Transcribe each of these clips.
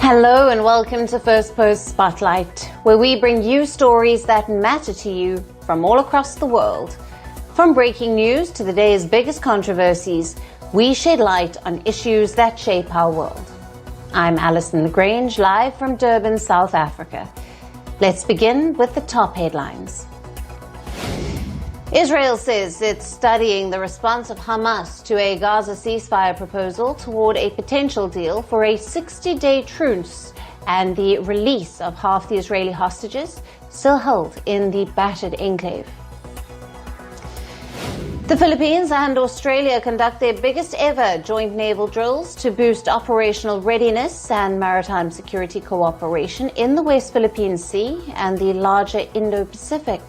Hello and welcome to Firstpost Spotlight, where we bring you stories that matter to you from all across the world. From breaking news to the day's biggest controversies, we shed light on issues that shape our world. I'm Alison LaGrange, live from Durban, South Africa. Let's begin with the top headlines. Israel says it's studying the response of Hamas to a Gaza ceasefire proposal toward a potential deal for a 60-day truce and the release of half the Israeli hostages still held in the battered enclave. The Philippines and Australia conduct their biggest ever joint naval drills to boost operational readiness and maritime security cooperation in the West Philippine Sea and the larger Indo-Pacific.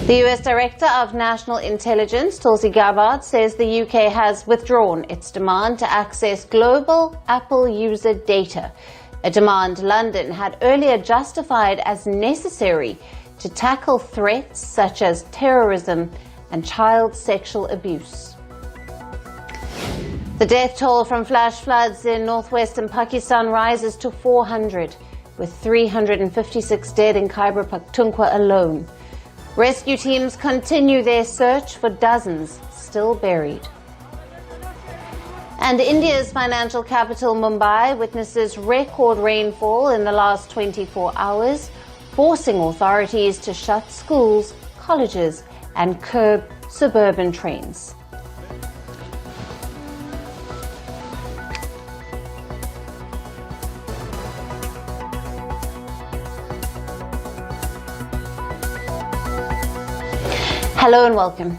The US Director of National Intelligence, Tulsi Gabbard, says the UK has withdrawn its demand to access global Apple user data, a demand London had earlier justified as necessary to tackle threats such as terrorism and child sexual abuse. The death toll from flash floods in northwestern Pakistan rises to 400, with 356 dead in Khyber Pakhtunkhwa alone. Rescue teams continue their search for dozens still buried. And India's financial capital Mumbai witnesses record rainfall in the last 24 hours, forcing authorities to shut schools, colleges, and curb suburban trains. Hello and welcome.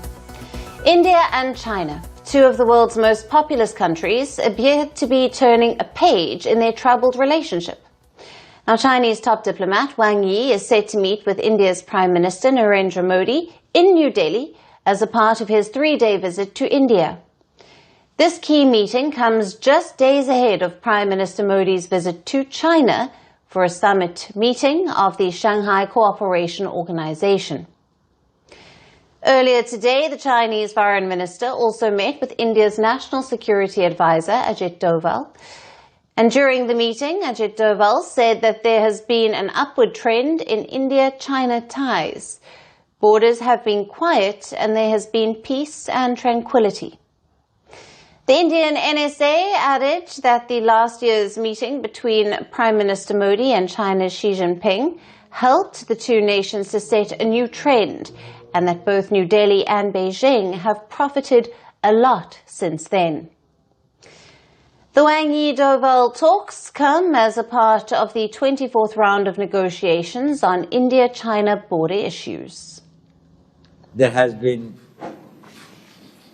India and China, two of the world's most populous countries, appear to be turning a page in their troubled relationship. Now, Chinese top diplomat Wang Yi is set to meet with India's Prime Minister Narendra Modi in New Delhi as a part of his 3-day visit to India. This key meeting comes just days ahead of Prime Minister Modi's visit to China for a summit meeting of the Shanghai Cooperation Organization. Earlier today, the Chinese Foreign Minister also met with India's National Security Advisor, Ajit Doval. And during the meeting, Ajit Doval said that there has been an upward trend in India-China ties. Borders have been quiet and there has been peace and tranquility. The Indian NSA added that the last year's meeting between Prime Minister Modi and China's Xi Jinping helped the two nations to set a new trend, and that both New Delhi and Beijing have profited a lot since then. The Wang Yi Doval talks come as a part of the 24th round of negotiations on India-China border issues. There has been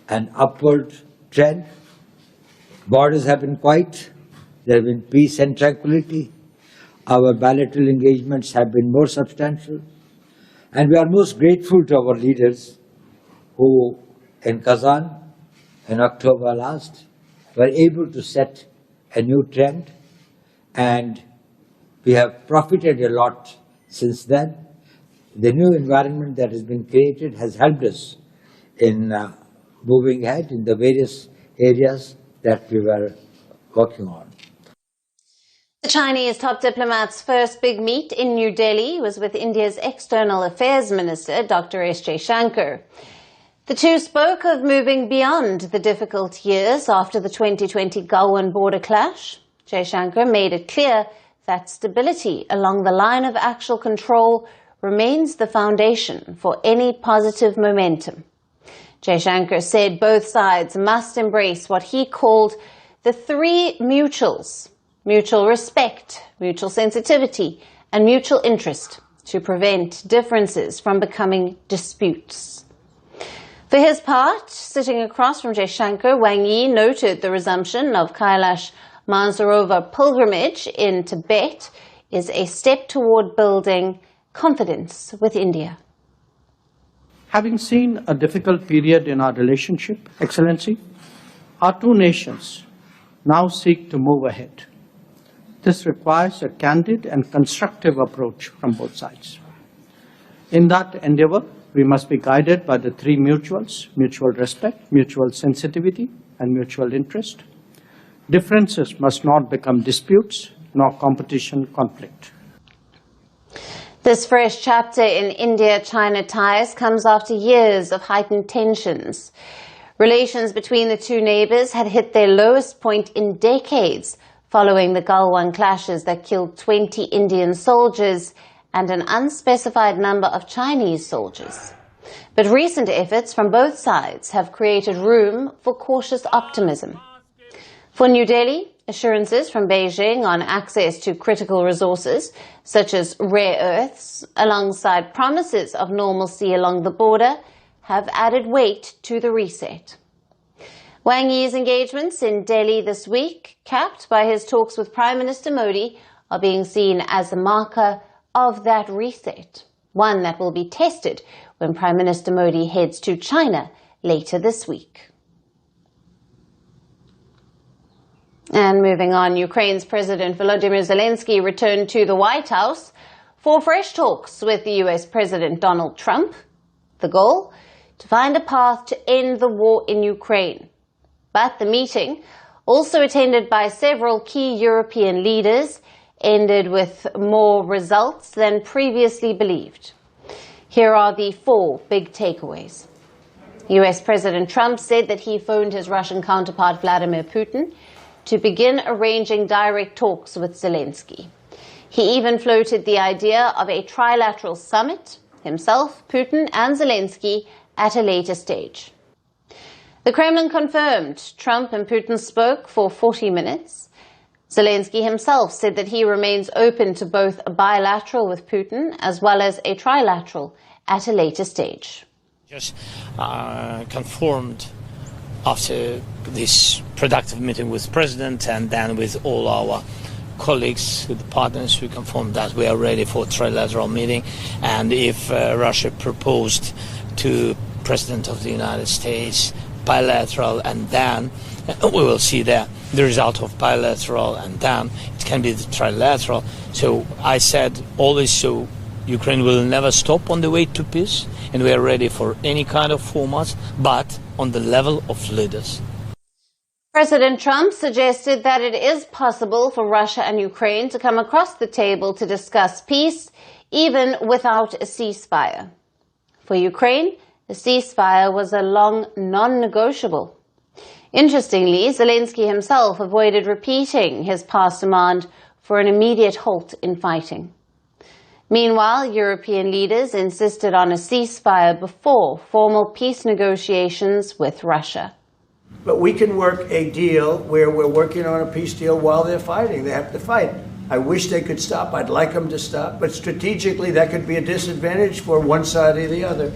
an upward trend. Borders have been quiet. There have been peace and tranquility. Our bilateral engagements have been more substantial. And we are most grateful to our leaders who, in Kazan, in October last, were able to set a new trend, and we have profited a lot since then. The new environment that has been created has helped us in moving ahead in the various areas that we were working on. The Chinese top diplomat's first big meet in New Delhi was with India's External Affairs Minister, Dr. S. Jaishankar. The two spoke of moving beyond the difficult years after the 2020 Galwan border clash. Jaishankar made it clear that stability along the line of actual control remains the foundation for any positive momentum. Jaishankar said both sides must embrace what he called the three mutuals: mutual respect, mutual sensitivity, and mutual interest to prevent differences from becoming disputes. For his part, sitting across from Jaishankar, Wang Yi noted the resumption of Kailash Mansarovar pilgrimage in Tibet is a step toward building confidence with India. Having seen a difficult period in our relationship, Excellency, our two nations now seek to move ahead. This requires a candid and constructive approach from both sides. In that endeavor, we must be guided by the three mutuals: mutual respect, mutual sensitivity, and mutual interest. Differences must not become disputes, nor competition conflict. This fresh chapter in India-China ties comes after years of heightened tensions. Relations between the two neighbors had hit their lowest point in decades following the Galwan clashes that killed 20 Indian soldiers and an unspecified number of Chinese soldiers. But recent efforts from both sides have created room for cautious optimism. For New Delhi, assurances from Beijing on access to critical resources, such as rare earths, alongside promises of normalcy along the border, have added weight to the reset. Wang Yi's engagements in Delhi this week, capped by his talks with Prime Minister Modi, are being seen as a marker of that reset, one that will be tested when Prime Minister Modi heads to China later this week. And moving on, Ukraine's President Volodymyr Zelensky returned to the White House for fresh talks with the US President Donald Trump. The goal? To find a path to end the war in Ukraine. But the meeting, also attended by several key European leaders, ended with more results than previously believed. Here are the 4 big takeaways. US President Trump said that he phoned his Russian counterpart Vladimir Putin to begin arranging direct talks with Zelensky. He even floated the idea of a trilateral summit, himself, Putin and Zelensky, at a later stage. The Kremlin confirmed Trump and Putin spoke for 40 minutes. Zelensky himself said that he remains open to both a bilateral with Putin as well as a trilateral at a later stage. Just confirmed after this productive meeting with the President and then with all our colleagues, with the partners, we confirmed that we are ready for a trilateral meeting. And if Russia proposed to President of the United States bilateral, and then we will see the result of bilateral, and then it can be the trilateral. So I said always, so Ukraine will never stop on the way to peace, and we are ready for any kind of formats, but on the level of leaders. President Trump suggested that it is possible for Russia and Ukraine to come across the table to discuss peace, even without a ceasefire. For Ukraine, the ceasefire was a long non-negotiable. Interestingly, Zelensky himself avoided repeating his past demand for an immediate halt in fighting. Meanwhile, European leaders insisted on a ceasefire before formal peace negotiations with Russia. But we can work a deal where we're working on a peace deal while they're fighting. They have to fight. I wish they could stop. I'd like them to stop. But strategically, that could be a disadvantage for one side or the other.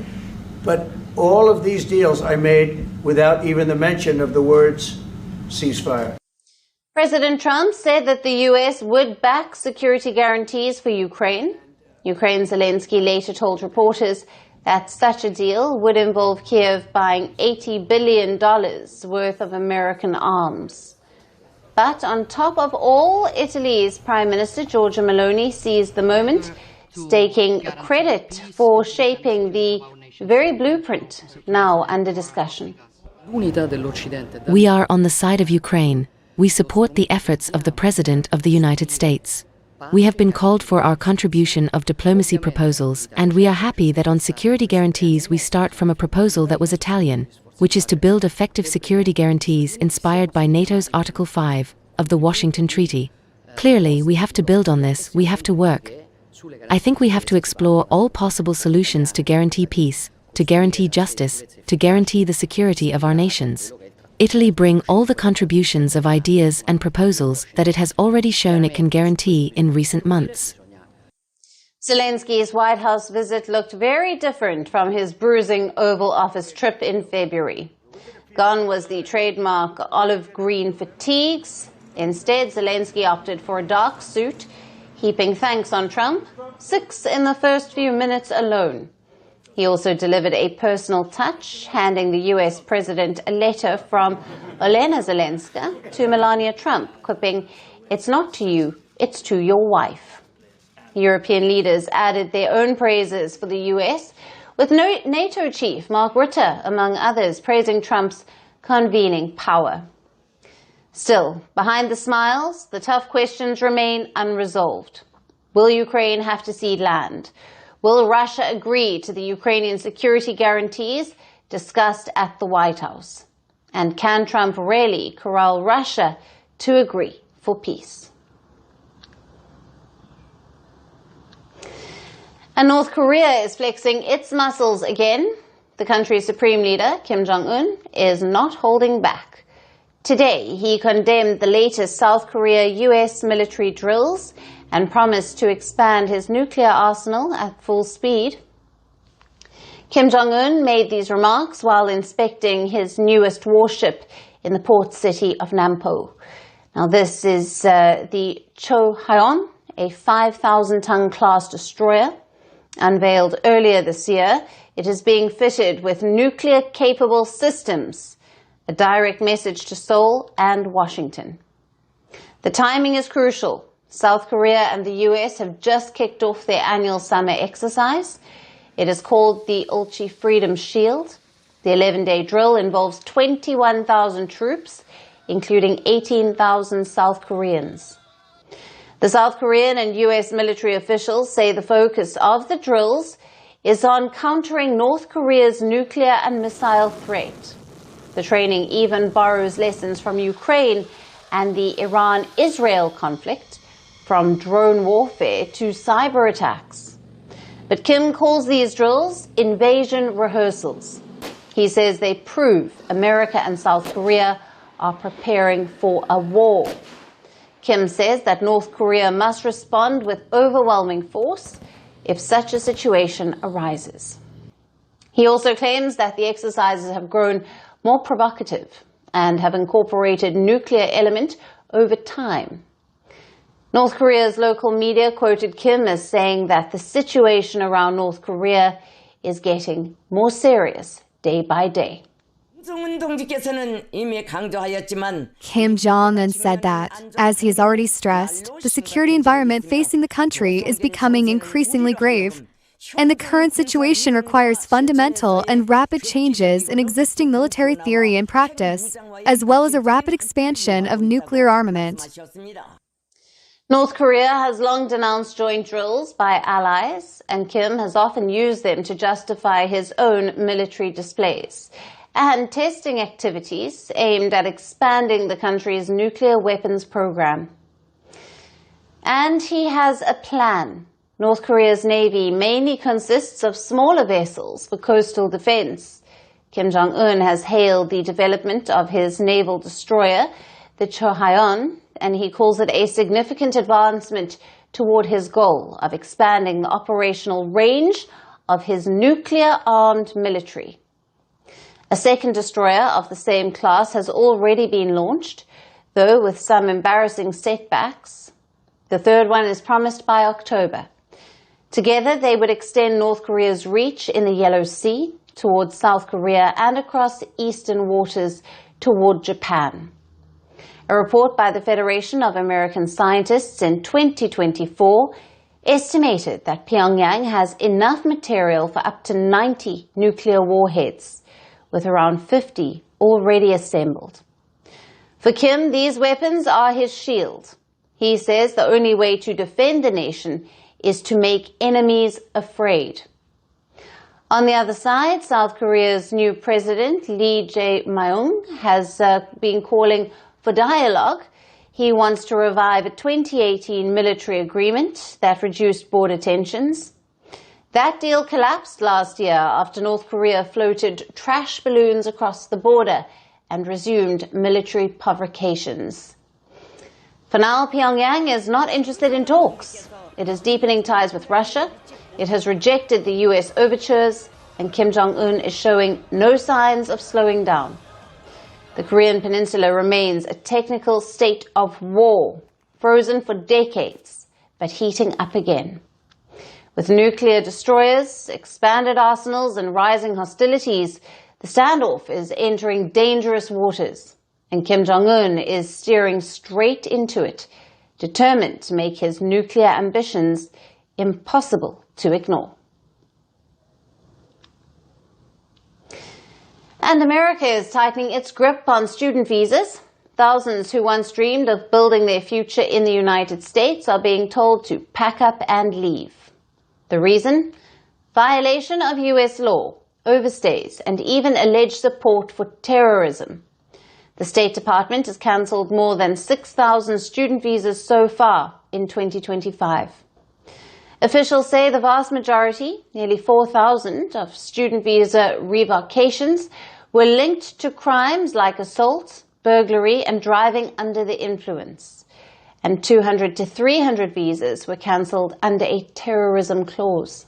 But all of these deals I made without even the mention of the words ceasefire. President Trump said that the U.S. would back security guarantees for Ukraine. Ukraine's Zelensky later told reporters that such a deal would involve Kiev buying $80 billion worth of American arms. But on top of all, Italy's Prime Minister Giorgia Meloni seized the moment, staking credit for shaping the very blueprint now under discussion. We are on the side of Ukraine. We support the efforts of the President of the United States. We have been called for our contribution of diplomacy proposals, and we are happy that on security guarantees we start from a proposal that was Italian, which is to build effective security guarantees inspired by NATO's Article 5 of the Washington Treaty. Clearly, we have to build on this, we have to work. I think we have to explore all possible solutions to guarantee peace, to guarantee justice, to guarantee the security of our nations. Italy bring all the contributions of ideas and proposals that it has already shown it can guarantee in recent months. Zelensky's White House visit looked very different from his bruising Oval Office trip in February. Gone was the trademark olive green fatigues. Instead, Zelensky opted for a dark suit, heaping thanks on Trump, 6 in the first few minutes alone. He also delivered a personal touch, handing the US president a letter from Olena Zelenska to Melania Trump, quipping, "It's not to you, it's to your wife." European leaders added their own praises for the US, with NATO chief Mark Rutte, among others, praising Trump's convening power. Still, behind the smiles, the tough questions remain unresolved. Will Ukraine have to cede land? Will Russia agree to the Ukrainian security guarantees discussed at the White House? And can Trump really corral Russia to agree for peace? And North Korea is flexing its muscles again. The country's supreme leader, Kim Jong-un, is not holding back. Today, he condemned the latest South Korea-US military drills and promised to expand his nuclear arsenal at full speed. Kim Jong-un made these remarks while inspecting his newest warship in the port city of Nampo. Now, this is the Cho-Haeon, a 5,000-ton class destroyer. Unveiled earlier this year, it is being fitted with nuclear-capable systems, a direct message to Seoul and Washington. The timing is crucial. South Korea and the US have just kicked off their annual summer exercise. It is called the Ulchi Freedom Shield. The 11-day drill involves 21,000 troops, including 18,000 South Koreans. The South Korean and US military officials say the focus of the drills is on countering North Korea's nuclear and missile threat. The training even borrows lessons from Ukraine and the Iran-Israel conflict, from drone warfare to cyber attacks. But Kim calls these drills invasion rehearsals. He says they prove America and South Korea are preparing for a war. Kim says that North Korea must respond with overwhelming force if such a situation arises. He also claims that the exercises have grown more provocative and have incorporated nuclear element over time. North Korea's local media quoted Kim as saying that the situation around North Korea is getting more serious day by day. Kim Jong-un said that, as he has already stressed, the security environment facing the country is becoming increasingly grave, and the current situation requires fundamental and rapid changes in existing military theory and practice, as well as a rapid expansion of nuclear armament. North Korea has long denounced joint drills by allies, and Kim has often used them to justify his own military displays and testing activities aimed at expanding the country's nuclear weapons program. And he has a plan. North Korea's navy mainly consists of smaller vessels for coastal defense. Kim Jong-un has hailed the development of his naval destroyer, the Cho-Haeon, and he calls it a significant advancement toward his goal of expanding the operational range of his nuclear-armed military. A second destroyer of the same class has already been launched, though with some embarrassing setbacks. The third one is promised by October. Together, they would extend North Korea's reach in the Yellow Sea towards South Korea and across eastern waters toward Japan. A report by the Federation of American Scientists in 2024 estimated that Pyongyang has enough material for up to 90 nuclear warheads, with around 50 already assembled. For Kim, these weapons are his shield. He says the only way to defend the nation is to make enemies afraid. On the other side, South Korea's new president, Lee Jae-myung, has been calling for dialogue. He wants to revive a 2018 military agreement that reduced border tensions. That deal collapsed last year after North Korea floated trash balloons across the border and resumed military provocations. For now, Pyongyang is not interested in talks. It is deepening ties with Russia. It has rejected the US overtures, and Kim Jong-un is showing no signs of slowing down. The Korean peninsula remains a technical state of war, frozen for decades, but heating up again. With nuclear destroyers, expanded arsenals, and rising hostilities, the standoff is entering dangerous waters, and Kim Jong-un is steering straight into it, determined to make his nuclear ambitions impossible to ignore. And America is tightening its grip on student visas. Thousands who once dreamed of building their future in the United States are being told to pack up and leave. The reason? Violation of US law, overstays, and even alleged support for terrorism. The State Department has cancelled more than 6,000 student visas so far in 2025. Officials say the vast majority, nearly 4,000, of student visa revocations were linked to crimes like assault, burglary, and driving under the influence. And 200 to 300 visas were cancelled under a terrorism clause.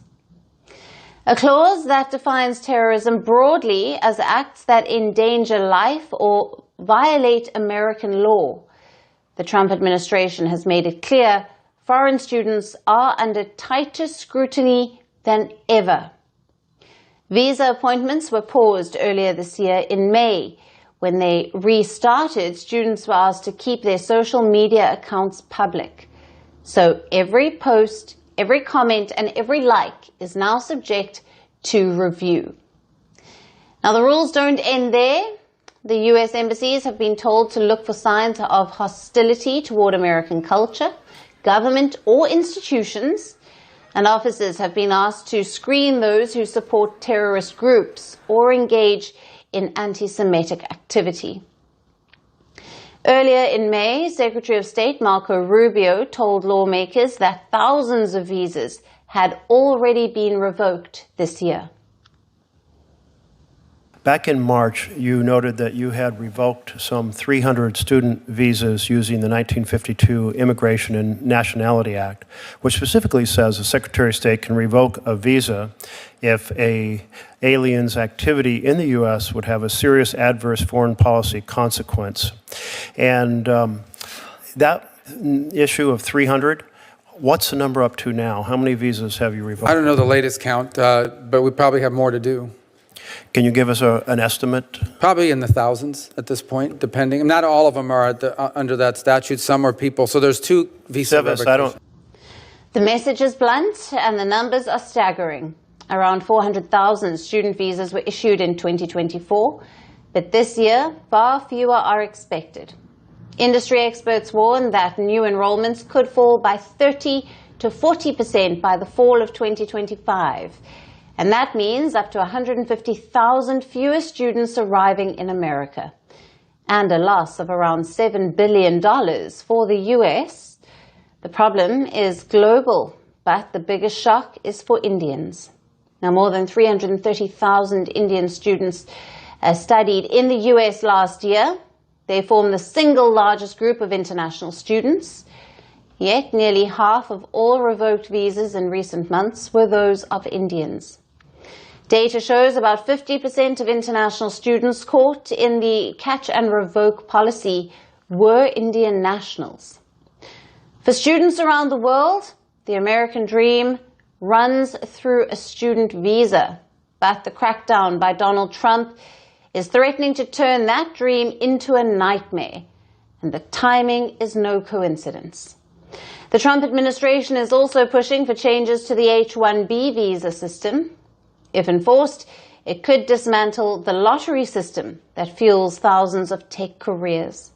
A clause that defines terrorism broadly as acts that endanger life or violate American law. The Trump administration has made it clear foreign students are under tighter scrutiny than ever. Visa appointments were paused earlier this year in May. When they restarted, students were asked to keep their social media accounts public. So every post, every comment, and every like is now subject to review. Now, the rules don't end there. The US embassies have been told to look for signs of hostility toward American culture, government, or institutions, and officers have been asked to screen those who support terrorist groups or engage in anti-Semitic activity. Earlier in May, Secretary of State Marco Rubio told lawmakers that thousands of visas had already been revoked this year. Back in March, you noted that you had revoked some 300 student visas using the 1952 Immigration and Nationality Act, which specifically says the Secretary of State can revoke a visa if an alien's activity in the U.S. would have a serious adverse foreign policy consequence. And that issue of 300, what's the number up to now? How many visas have you revoked? I don't know the latest count, but we probably have more to do. Can you give us an estimate? Probably in the thousands at this point, depending. Not all of them are at under that statute. Some are people. So there's two visa revocations. The message is blunt and the numbers are staggering. Around 400,000 student visas were issued in 2024, but this year, far fewer are expected. Industry experts warn that new enrollments could fall by 30 to 40% by the fall of 2025. And that means up to 150,000 fewer students arriving in America, and a loss of around $7 billion for the US. The problem is global, but the biggest shock is for Indians. Now, more than 330,000 Indian students studied in the US last year. They form the single largest group of international students. Yet, nearly half of all revoked visas in recent months were those of Indians. Data shows about 50% of international students caught in the catch and revoke policy were Indian nationals. For students around the world, the American dream runs through a student visa. But the crackdown by Donald Trump is threatening to turn that dream into a nightmare. And the timing is no coincidence. The Trump administration is also pushing for changes to the H-1B visa system. If enforced, it could dismantle the lottery system that fuels thousands of tech careers.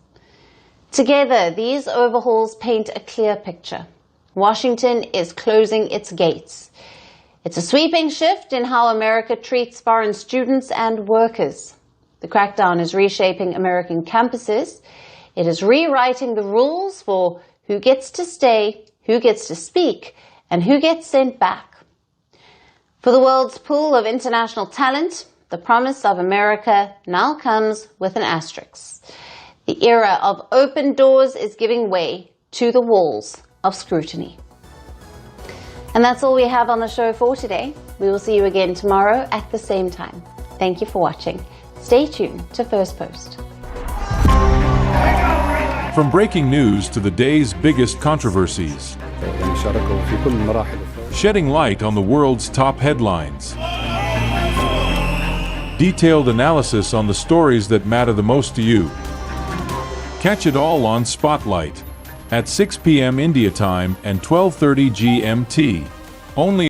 Together, these overhauls paint a clear picture. Washington is closing its gates. It's a sweeping shift in how America treats foreign students and workers. The crackdown is reshaping American campuses. It is rewriting the rules for who gets to stay, who gets to speak, and who gets sent back. For the world's pool of international talent, the promise of America now comes with an asterisk. The era of open doors is giving way to the walls of scrutiny. And that's all we have on the show for today. We will see you again tomorrow at the same time. Thank you for watching. Stay tuned to First Post. From breaking news to the day's biggest controversies, shedding light on the world's top headlines, detailed analysis on the stories that matter the most to you. Catch it all on Spotlight at 6 p.m. India time and 12:30 GMT, only